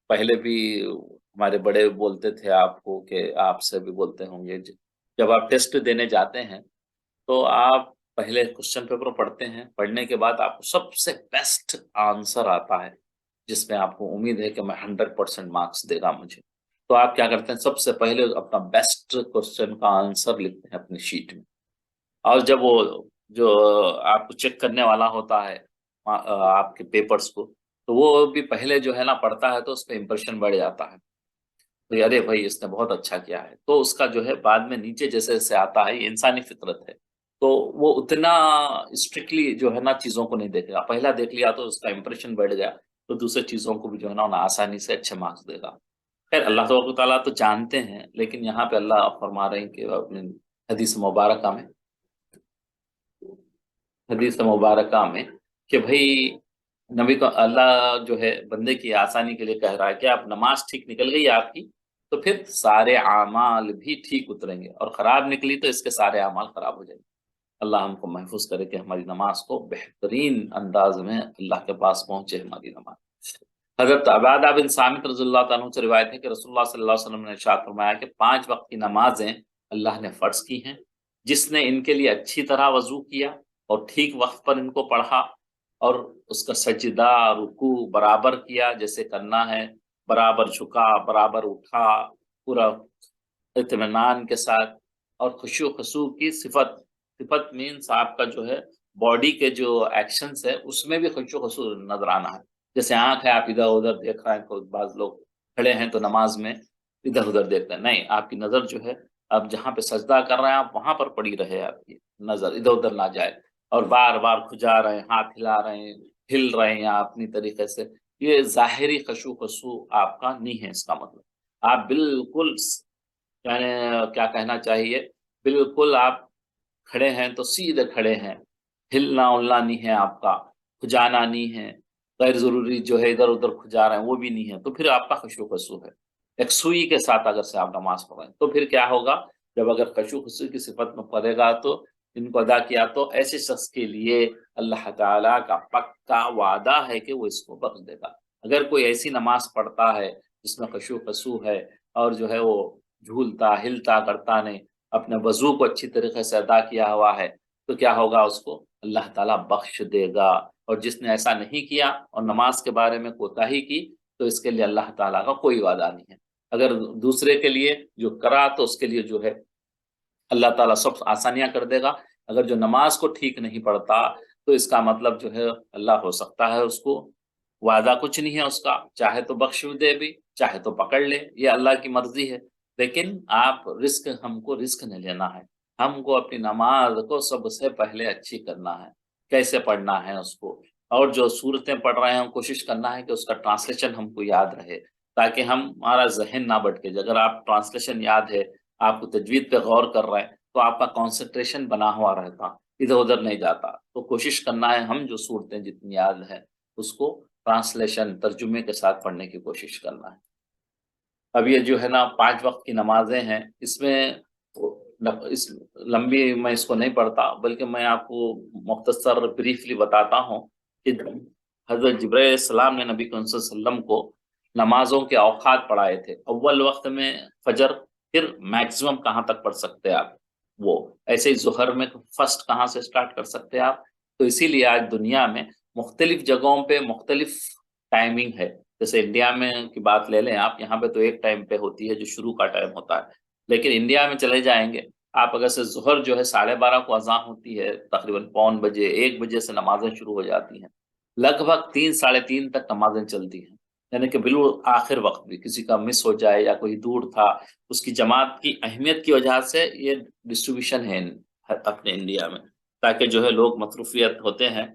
Speaker 1: پہلے بھی ہمارے بڑے بولتے تھے آپ کو، کہ آپ سے بھی بولتے ہوں گے، جب آپ ٹیسٹ دینے جاتے ہیں تو آپ پہلے کوشچن پیپر پڑھتے ہیں، پڑھنے کے بعد آپ کو سب سے بیسٹ آنسر آتا ہے جس میں آپ کو امید ہے کہ میں 100% مارکس دے گا مجھے. تو آپ کیا کرتے ہیں؟ سب سے پہلے اپنا بیسٹ کوشچن کا آنسر لکھتے ہیں اپنی شیٹ میں، اور جب وہ جو آپ کو چیک کرنے والا ہوتا ہے آپ کے پیپرز کو، تو وہ بھی پہلے جو ہے نا پڑھتا ہے تو اس پہ امپریشن بڑھ جاتا ہے، تو ارے بھائی اس نے بہت اچھا کیا ہے. تو اس کا جو ہے بعد میں نیچے جیسے جیسے آتا ہے، یہ انسانی فطرت ہے، تو وہ اتنا اسٹرکٹلی جو ہے نا چیزوں کو نہیں دیکھے گا. پہلا دیکھ لیا تو اس کا امپریشن بڑھ گیا تو دوسرے چیزوں کو بھی جو ہے نا آسانی سے اچھے مارکس دے گا. خیر اللہ تبارک و تعالیٰ تو جانتے ہیں، لیکن یہاں پہ اللہ فرما رہے ہیں کہ اپنے حدیث مبارکہ میں کہ بھائی نبی کو اللہ جو ہے بندے کی آسانی کے لیے کہہ رہا ہے کہ آپ نماز ٹھیک نکل گئی آپ کی تو پھر سارے اعمال بھی ٹھیک اتریں گے، اور خراب نکلی تو اس کے سارے اعمال خراب ہو جائیں گے. اللہ ہم کو محفوظ کرے کہ ہماری نماز کو بہترین انداز میں اللہ کے پاس پہنچے ہماری نماز. حضرت عبادہ بن صامت رضی اللہ عنہ سے روایت ہے کہ رسول اللہ صلی اللہ علیہ وسلم نے ارشاد فرمایا کہ 5 وقت کی نمازیں اللہ نے فرض کی ہیں، جس نے ان کے لیے اچھی طرح وضو کیا اور ٹھیک وقت پر ان کو پڑھا، اور اس کا سجدہ رکوع برابر کیا جیسے کرنا ہے، برابر جھکا، برابر اٹھا، پورا اطمینان کے ساتھ، اور خشوع و خضوع کی صفت مینس آپ کا جو ہے باڈی کے جو ایکشنز ہے اس میں بھی خشوع و خضوع نظر آنا ہے. جیسے آنکھ ہے، آپ ادھر ادھر دیکھ رہے ہیں، تو بعض لوگ کھڑے ہیں تو نماز میں ادھر ادھر دیکھتے ہیں، نہیں، آپ کی نظر جو ہے آپ جہاں پہ سجدہ کر رہے ہیں آپ وہاں پر پڑی رہے، آپ کی نظر ادھر ادھر نہ جائے، اور بار بار کھجا رہے ہیں، ہاتھ ہلا رہے ہیں، ہل رہے ہیں آپ اپنی طریقے سے، یہ ظاہری خشوع و خضوع آپ کا نہیں ہے. اس کا مطلب آپ بالکل یعنی کیا کہنا چاہیے، بالکل آپ کھڑے ہیں تو سیدھے کھڑے ہیں، ہلنا اولنا نہیں ہے آپ کا، کھجانا نہیں ہے، غیر ضروری جو ہے ادھر ادھر کھجا رہے ہیں وہ بھی نہیں ہے، تو پھر آپ کا خشوع و خضوع ہے. ایک سوئی کے ساتھ اگر سے آپ نماز پڑھیں تو پھر کیا ہوگا؟ جب اگر خشوع و خضوع کی صفت میں پڑے گا تو ان کو ادا کیا تو ایسے شخص کے لیے اللہ تعالیٰ کا پکا وعدہ ہے کہ وہ اس کو بخش دے گا. اگر کوئی ایسی نماز پڑھتا ہے جس میں خشوع و خضوع ہے اور جو ہے وہ جھولتا ہلتا کرتا نہیں، اپنے وضو کو اچھی طریقے سے ادا کیا ہوا ہے، تو کیا ہوگا؟ اس کو اللہ تعالیٰ بخش دے گا. اور جس نے ایسا نہیں کیا اور نماز کے بارے میں کوتاہی کی تو اس کے لیے اللہ تعالیٰ کا کوئی وعدہ نہیں ہے. اگر دوسرے کے لیے جو کرا تو اس کے لیے جو ہے اللہ تعالیٰ سب آسانیاں کر دے گا. اگر جو نماز کو ٹھیک نہیں پڑھتا تو اس کا مطلب جو ہے اللہ ہو سکتا ہے اس کو وعدہ کچھ نہیں ہے اس کا، چاہے تو بخش دے بھی، چاہے تو پکڑ لے، یہ اللہ کی مرضی ہے. لیکن آپ ہم کو رسک نہیں لینا ہے، ہم کو اپنی نماز کو سب سے پہلے اچھی کرنا ہے. کیسے پڑھنا ہے اس کو، اور جو صورتیں پڑھ رہے ہیں کوشش کرنا ہے کہ اس کا ٹرانسلیشن ہم کو یاد رہے تاکہ ہمارا ذہن نہ بھٹکے. اگر آپ ٹرانسلیشن یاد ہے، آپ کو تجوید پہ غور کر رہے ہیں تو آپ کا کنسنٹریشن بنا ہوا رہتا، ادھر ادھر نہیں جاتا. تو کوشش کرنا ہے ہم جو صورتیں جتنی یاد ہیں اس کو ٹرانسلیشن ترجمے کے ساتھ پڑھنے کی کوشش کرنا ہے. اب یہ جو ہے نا 5 وقت کی نمازیں ہیں، اس میں لمبی میں اس کو نہیں پڑھتا، بلکہ میں آپ کو مختصر بریفلی بتاتا ہوں کہ حضرت جبرائیل علیہ السلام نے نبی صلی اللہ علیہ وسلم کو نمازوں کے اوقات پڑھائے تھے. اول وقت میں فجر، پھر میکسیمم کہاں تک پڑھ سکتے آپ، وہ ایسے ہی ظہر میں فرسٹ کہاں سے اسٹارٹ کر سکتے ہیں آپ؟ تو اسی لیے آج دنیا میں مختلف جگہوں پہ مختلف ٹائمنگ ہے. جیسے انڈیا میں کی بات لے لیں آپ، یہاں پہ تو ایک ٹائم پہ ہوتی ہے جو شروع کا ٹائم ہوتا ہے، لیکن انڈیا میں چلے جائیں گے آپ، اگر سے ظہر جو ہے 12:30 کو اذان ہوتی ہے، تقریباً 12 بجے 1 بجے سے نمازیں شروع ہو جاتی ہیں، لگ بھگ 3 ساڑھے 3 تک نمازیں چلتی ہیں. یعنی کہ بالکل آخر وقت بھی کسی کا مس ہو جائے یا کوئی دور تھا، اس کی جماعت کی اہمیت کی وجہ سے یہ ڈسٹریبیوشن ہے اپنے انڈیا میں، تاکہ جو ہے لوگ مصروفیت ہوتے ہیں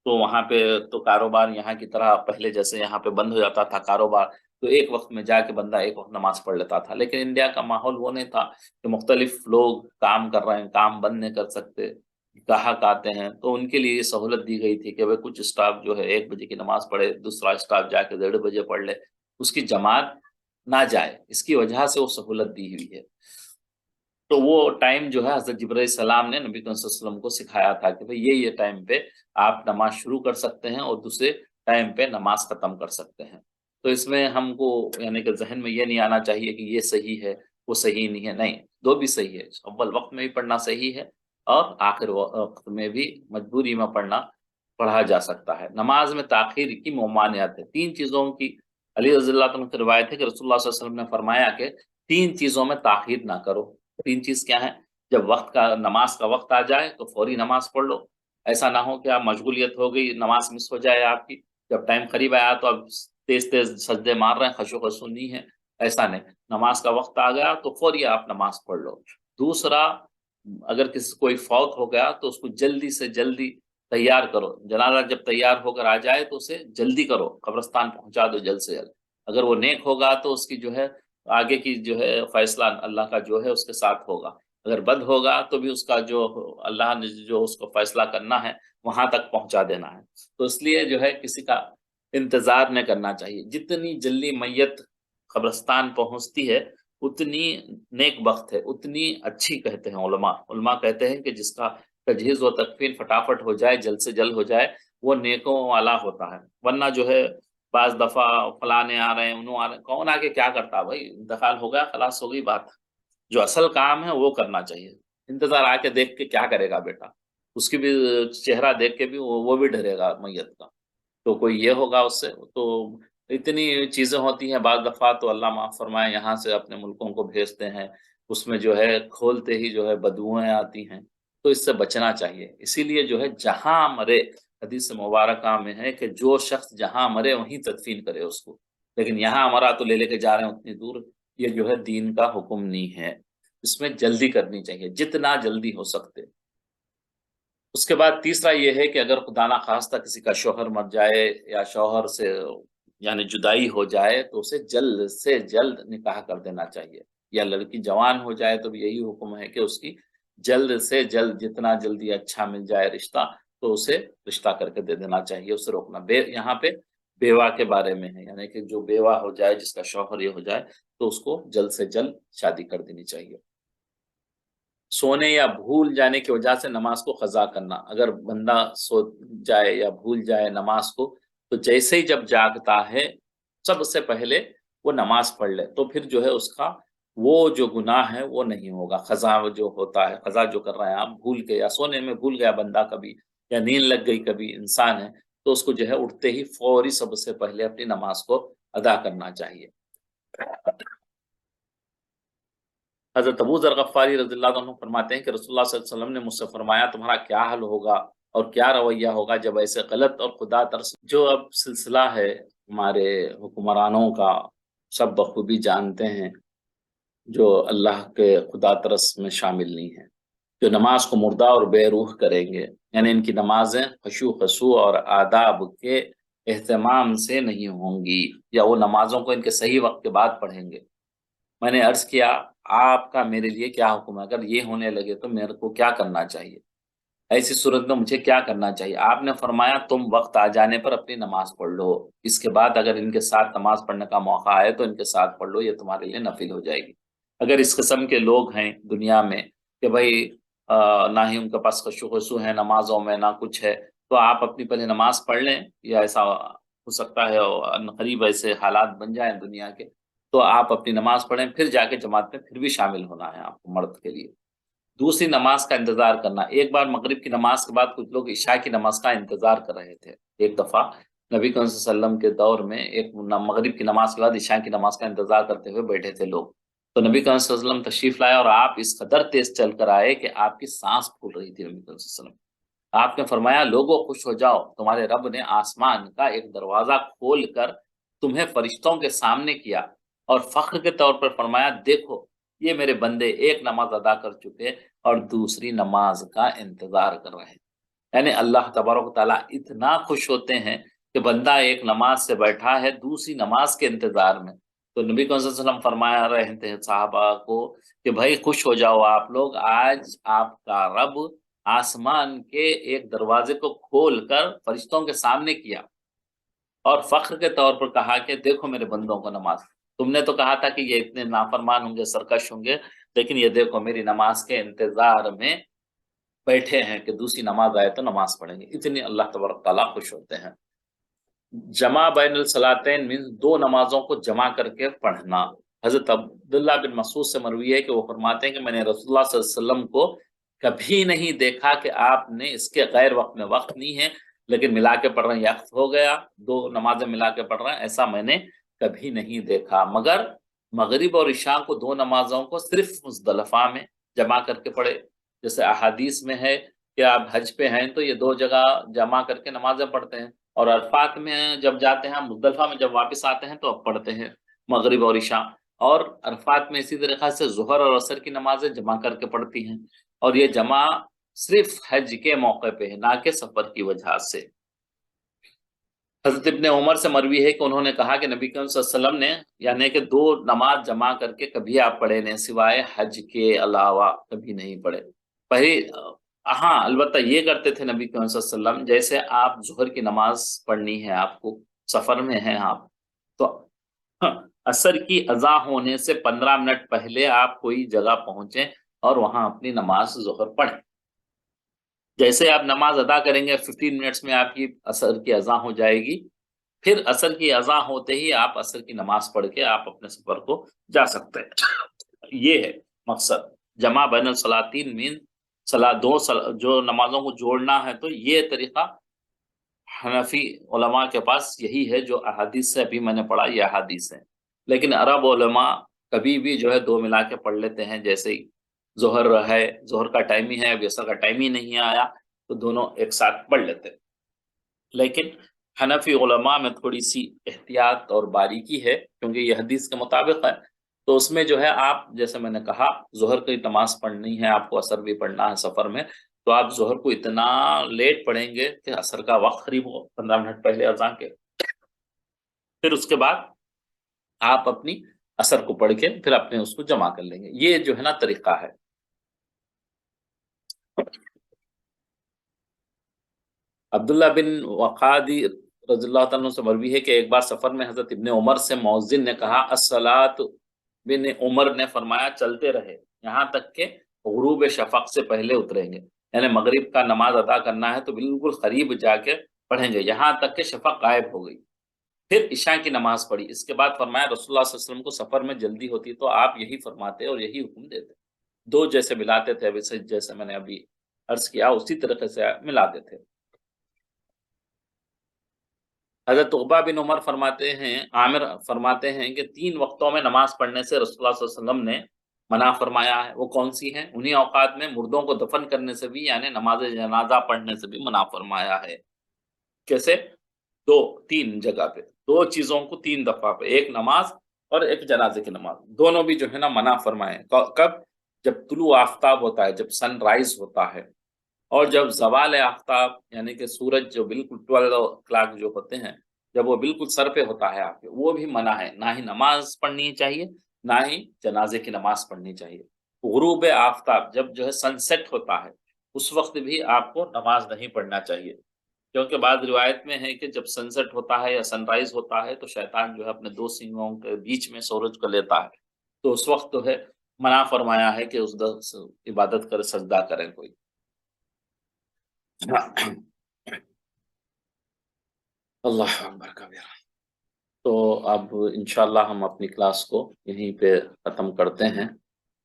Speaker 1: تو وہاں پہ تو کاروبار یہاں کی طرح پہلے جیسے یہاں پہ بند ہو جاتا تھا کاروبار، تو ایک وقت میں جا کے بندہ ایک وقت نماز پڑھ لیتا تھا. لیکن انڈیا کا ماحول وہ نہیں تھا کہ مختلف لوگ کام کر رہے ہیں، کام بند نہیں کر سکتے، گاہک آتے ہیں، تو ان کے لیے یہ سہولت دی گئی تھی کہ وہ کچھ اسٹاف جو ہے 1 بجے کی نماز پڑھے، دوسرا اسٹاف جا کے 1:30 بجے پڑھ لے، اس کی جماعت نہ جائے، اس کی وجہ سے وہ سہولت دی ہوئی ہے. تو وہ ٹائم جو ہے حضرت جبرائیل السلام نے نبی کریم صلی اللہ علیہ وسلم کو سکھایا تھا کہ بھئی یہ ٹائم پہ آپ نماز شروع کر سکتے ہیں اور دوسرے ٹائم پہ نماز ختم کر سکتے ہیں. تو اس میں ہم کو یعنی کہ ذہن میں یہ نہیں آنا چاہیے کہ یہ صحیح ہے وہ صحیح نہیں ہے، نہیں، دو بھی صحیح ہے. اول وقت میں بھی پڑھنا صحیح ہے اور آخر وقت میں بھی مجبوری میں پڑھا جا سکتا ہے. نماز میں تاخیر کی ممانعت ہے 3 چیزوں کی. علی رضی اللہ عنہ کی روایت ہے کہ رسول اللہ صلی اللہ علیہ وسلم نے فرمایا کہ 3 چیزوں میں تاخیر نہ کرو. 3 چیز کیا ہے؟ جب وقت کا نماز کا وقت آ جائے تو فوری نماز پڑھ لو، ایسا نہ ہو کہ آپ مشغولیت ہو گئی نماز مس ہو جائے آپ کی، جب ٹائم قریب آیا تو اب تیز تیز سجدے مار رہے ہیں، خشوع خضوع نہیں ہے، ایسا نہیں. نماز کا وقت آ گیا تو فوری آپ نماز پڑھ لو. دوسرا، اگر کسی کوئی فوت ہو گیا تو اس کو جلدی سے جلدی تیار کرو، جنازہ جب تیار ہو کر آ جائے تو اسے جلدی کرو، قبرستان پہنچا دو جلد سے جلد. اگر وہ نیک ہوگا تو اس کی جو ہے آگے کی جو ہے فیصلہ اللہ کا جو ہے اس کے ساتھ ہوگا، اگر بد ہوگا تو بھی اس کا جو اللہ نے جو اس کو فیصلہ کرنا ہے وہاں تک پہنچا دینا ہے. تو اس لیے جو ہے کسی کا انتظار نہیں کرنا چاہیے. جتنی جلدی میت قبرستان پہنچتی ہے اتنی نیک بخت ہے، اتنی اچھی کہتے ہیں علماء کہتے ہیں کہ جس کا تجہیز و تکفین فٹافٹ ہو جائے، جلد سے جلد ہو جائے، وہ نیکوں والا ہوتا ہے. ورنہ جو ہے بعض دفعہ فلانے آ رہے ہیں انہوں آ رہے ہیں، کون آگے کیا کرتا بھائی، انتقال ہو گیا خلاص ہو گئی بات. جو اصل کام ہے وہ کرنا چاہیے. انتظار آ کے دیکھ کے کیا کرے گا بیٹا، اس کی بھی چہرہ دیکھ کے بھی وہ بھی ڈرے گا میت کا، تو کوئی یہ ہوگا اس سے. تو اتنی چیزیں ہوتی ہیں بعض دفعہ تو اللہ معاف فرمائے یہاں سے اپنے ملکوں کو بھیجتے ہیں، اس میں جو ہے کھولتے ہی جو ہے بدبوئیں آتی ہیں، تو اس سے بچنا چاہیے. اسی لیے جو ہے جہاں مرے، حدیث مبارکہ میں ہے کہ جو شخص جہاں مرے وہیں تدفین کرے اس کو، لیکن یہاں مرا تو لے کے جا رہے ہیں اتنی دور، یہ جو ہے دین کا حکم نہیں ہے. اس میں جلدی کرنی چاہیے جتنا جلدی ہو سکتے. اس کے بعد تیسرا یہ ہے کہ اگر خدا نخواستہ کسی کا شوہر مر جائے یا شوہر سے یعنی جدائی ہو جائے تو اسے جلد سے جلد نکاح کر دینا چاہیے. یا لڑکی جوان ہو جائے تو بھی یہی حکم ہے کہ اس کی جلد سے جلد جتنا جلدی اچھا مل جائے رشتہ تو اسے رشتہ کر کے دے دینا چاہیے، اسے روکنا. یہاں پہ بیوہ کے بارے میں ہے، یعنی کہ جو بیوہ ہو جائے جس کا شوہر یہ ہو جائے تو اس کو جلد سے جلد شادی کر دینی چاہیے. سونے یا بھول جانے کی وجہ سے نماز کو قضا کرنا. اگر بندہ سو جائے یا بھول جائے نماز کو تو جیسے ہی جب جاگتا ہے سب سے پہلے وہ نماز پڑھ لے، تو پھر جو ہے اس کا وہ جو گناہ ہے وہ نہیں ہوگا. قضا جو ہوتا ہے، قضا جو کر رہے ہیں آپ بھول کے یا سونے میں بھول گیا بندہ کبھی، یا نیند لگ گئی کبھی انسان ہے، تو اس کو جو ہے اٹھتے ہی فوری سب سے پہلے اپنی نماز کو ادا کرنا چاہیے. حضرت ابو ذر غفاری رضی اللہ عنہ فرماتے ہیں کہ رسول اللہ صلی اللہ علیہ وسلم نے مجھ سے فرمایا تمہارا کیا حل ہوگا اور کیا رویہ ہوگا جب ایسے غلط اور خدا ترس جو اب سلسلہ ہے ہمارے حکمرانوں کا، سب بخوبی جانتے ہیں، جو اللہ کے خدا ترس میں شامل نہیں ہیں، جو نماز کو مردہ اور بے روح کریں گے. یعنی ان کی نمازیں خشوع خضوع اور آداب کے اہتمام سے نہیں ہوں گی، یا وہ نمازوں کو ان کے صحیح وقت کے بعد پڑھیں گے. میں نے عرض کیا آپ کا میرے لیے کیا حکم ہے، اگر یہ ہونے لگے تو میرے کو کیا کرنا چاہیے، ایسی صورت میں مجھے کیا کرنا چاہیے؟ آپ نے فرمایا تم وقت آ جانے پر اپنی نماز پڑھ لو، اس کے بعد اگر ان کے ساتھ نماز پڑھنے کا موقع آئے تو ان کے ساتھ پڑھ لو، یہ تمہارے لیے نفل ہو جائے گی. اگر اس قسم کے لوگ ہیں دنیا میں کہ بھائی نہ ہی ان کے پاس خشوع خضوع ہے نمازوں میں، نہ کچھ ہے، تو آپ اپنی پہلے نماز پڑھ لیں، یا ایسا ہو سکتا ہے قریب ایسے حالات بن جائیں دنیا کے، تو آپ اپنی نماز پڑھیں، پھر جا کے جماعت میں پھر بھی شامل ہونا ہے آپ کو مرد کے لیے. دوسری نماز کا انتظار کرنا. ایک بار مغرب کی نماز کے بعد کچھ لوگ عشاء کی نماز کا انتظار کر رہے تھے. ایک دفعہ نبی کریم صلی اللہ علیہ وسلم کے دور میں ایک مغرب کی نماز کے بعد عشاء کی نماز کا انتظار کرتے ہوئے بیٹھے تھے لوگ. تو نبی کریم صلی اللہ علیہ وسلم تشریف لائے اور آپ اس قدر تیز چل کر آئے کہ آپ کی سانس پھول رہی تھی. نبی کریم صلی اللہ علیہ وسلم آپ نے فرمایا لوگوں خوش ہو جاؤ، تمہارے رب نے آسمان کا ایک دروازہ کھول کر تمہیں فرشتوں کے سامنے کیا اور فخر کے طور پر فرمایا دیکھو یہ میرے بندے ایک نماز ادا کر چکے اور دوسری نماز کا انتظار کر رہے ہیں. یعنی اللہ تبارک و تعالیٰ اتنا خوش ہوتے ہیں کہ بندہ ایک نماز سے بیٹھا ہے دوسری نماز کے انتظار میں. تو نبی صلی اللہ علیہ وسلم فرمایا رہے تھے صحابہ کو کہ بھائی خوش ہو جاؤ آپ لوگ، آج آپ کا رب آسمان کے ایک دروازے کو کھول کر فرشتوں کے سامنے کیا اور فخر کے طور پر کہا کہ دیکھو میرے بندوں کو نماز. تم نے تو کہا تھا کہ یہ اتنے نافرمان ہوں گے، سرکش ہوں گے، لیکن یہ دیکھو میری نماز کے انتظار میں بیٹھے ہیں کہ دوسری نماز آئے تو نماز پڑھیں گے. اتنی اللہ تبارک تعالیٰ خوش ہوتے ہیں. جمع بین الصلاتین مینس دو نمازوں کو جمع کر کے پڑھنا. حضرت عبداللہ بن مسعود سے مروی ہے کہ وہ فرماتے ہیں کہ میں نے رسول اللہ صلی اللہ علیہ وسلم کو کبھی نہیں دیکھا کہ آپ نے اس کے غیر وقت میں وقت نہیں ہے لیکن ملا کے پڑھ رہے ہیں، یقت ہو گیا دو نمازیں ملا کے پڑھ رہے ہیں، ایسا میں نے کبھی نہیں دیکھا. مگر مغرب اور عشاء کو دو نمازوں کو صرف مزدلفہ میں جمع کر کے پڑھے. جیسے احادیث میں ہے کہ آپ حج پہ ہیں تو یہ دو جگہ جمع کر کے نمازیں پڑھتے ہیں، اور عرفات میں جب جاتے ہیں مزدلفہ میں جب واپس آتے ہیں تو اب پڑھتے ہیں مغرب اور عشاء. اور عرفات میں اسی طریقے سے ظہر اور عصر کی نمازیں جمع کر کے پڑھتی ہیں، اور یہ جمع صرف حج کے موقع پہ ہے نہ کہ سفر کی وجہ سے. حضرت ابن عمر سے مروی ہے کہ انہوں نے کہا کہ نبی کریم صلی اللہ علیہ وسلم نے یعنی کہ دو نماز جمع کر کے کبھی آپ پڑھے نہیں سوائے حج کے علاوہ کبھی نہیں پڑھے. پہلی ہاں البتہ یہ کرتے تھے نبی کریم صلی اللہ علیہ وسلم، جیسے آپ ظہر کی نماز پڑھنی ہے، آپ کو سفر میں ہیں آپ تو عصر کی اذان ہونے سے 15 منٹ پہلے آپ کوئی جگہ پہنچیں اور وہاں اپنی نماز ظہر پڑھیں. جیسے آپ نماز ادا کریں گے 15 منٹس میں آپ کی عصر کی اذان ہو جائے گی، پھر عصر کی اذان ہوتے ہی آپ عصر کی نماز پڑھ کے آپ اپنے سفر کو جا سکتے ہیں. یہ ہے مقصد. جمع بین الصلاتین مین جو نمازوں کو جوڑنا ہے. تو یہ طریقہ حنفی علماء کے پاس یہی ہے جو احادیث سے ابھی میں نے پڑھا، یہ احادیث ہیں. لیکن عرب علماء کبھی بھی جو ہے دو ملا کے پڑھ لیتے ہیں. جیسے ہی ظہر ہے، ظہر کا ٹائم ہی ہے، اب عصر کا ٹائم ہی نہیں آیا تو دونوں ایک ساتھ پڑھ لیتے. لیکن حنفی علماء میں تھوڑی سی احتیاط اور باریکی ہے کیونکہ یہ حدیث کے مطابق ہے. تو اس میں جو ہے آپ جیسے میں نے کہا ظہر کی نماز پڑھنی ہے، آپ کو عصر بھی پڑھنا ہے سفر میں، تو آپ ظہر کو اتنا لیٹ پڑھیں گے کہ عصر کا وقت قریب ہو 15 منٹ پہلے اذان کے. پھر اس کے بعد آپ اپنی عصر کو پڑھ کے پھر اپنے اس کو جمع کر لیں گے. یہ جو ہے نا طریقہ ہے. عبداللہ بن وقادی رضی اللہ تعالیٰ سے مروی ہے کہ ایک بار سفر میں حضرت ابن عمر سے مؤذن نے کہا الصلاۃ. بن عمر نے فرمایا چلتے رہے یہاں تک کہ غروب شفق سے پہلے اتریں گے. یعنی مغرب کا نماز ادا کرنا ہے تو بالکل قریب جا کے پڑھیں گے یہاں تک کہ شفق غائب ہو گئی. پھر عشاء کی نماز پڑھی. اس کے بعد فرمایا رسول اللہ صلی اللہ علیہ وسلم کو سفر میں جلدی ہوتی تو آپ یہی فرماتے اور یہی حکم دیتے. دو جیسے ملاتے تھے ویسے جیسے میں نے ابھی عرض کیا اسی طریقے سے ملاتے تھے. حضرت عقبہ بن عمر فرماتے ہیں، عامر فرماتے ہیں کہ 3 وقتوں میں نماز پڑھنے سے رسول اللہ صلی اللہ علیہ وسلم نے منع فرمایا ہے. وہ کون سی ہیں؟ انہی اوقات میں مردوں کو دفن کرنے سے بھی یعنی نماز جنازہ پڑھنے سے بھی منع فرمایا ہے. کیسے؟ 3 جگہ پہ 2 چیزوں کو 3 دفعہ پہ، ایک نماز اور ایک جنازے کی نماز، دونوں بھی جو ہے نا منع فرمائے. کب؟ جب طلوع آفتاب ہوتا ہے، جب سن رائز ہوتا ہے، اور جب زوال آفتاب یعنی کہ سورج جو بالکل 12 کلاک جو ہوتے ہیں جب وہ بالکل سر پہ ہوتا ہے آپ کے، وہ بھی منع ہے. نہ ہی نماز پڑھنی چاہیے نہ ہی جنازے کی نماز پڑھنی چاہیے. غروب آفتاب جب جو ہے سن سیٹ ہوتا ہے اس وقت بھی آپ کو نماز نہیں پڑھنا چاہیے، کیونکہ بعض روایت میں ہے کہ جب سن سیٹ ہوتا ہے یا سن رائز ہوتا ہے تو شیطان جو ہے اپنے 2 سینگوں کے بیچ میں سورج کو لیتا ہے، تو اس وقت جو ہے منع فرمایا ہے کہ اس عبادت کرے، سجدہ کرے کوئی. اللہ اکبر کبیرہ. تو اب انشاءاللہ ہم اپنی کلاس کو یہیں پہ ختم کرتے ہیں.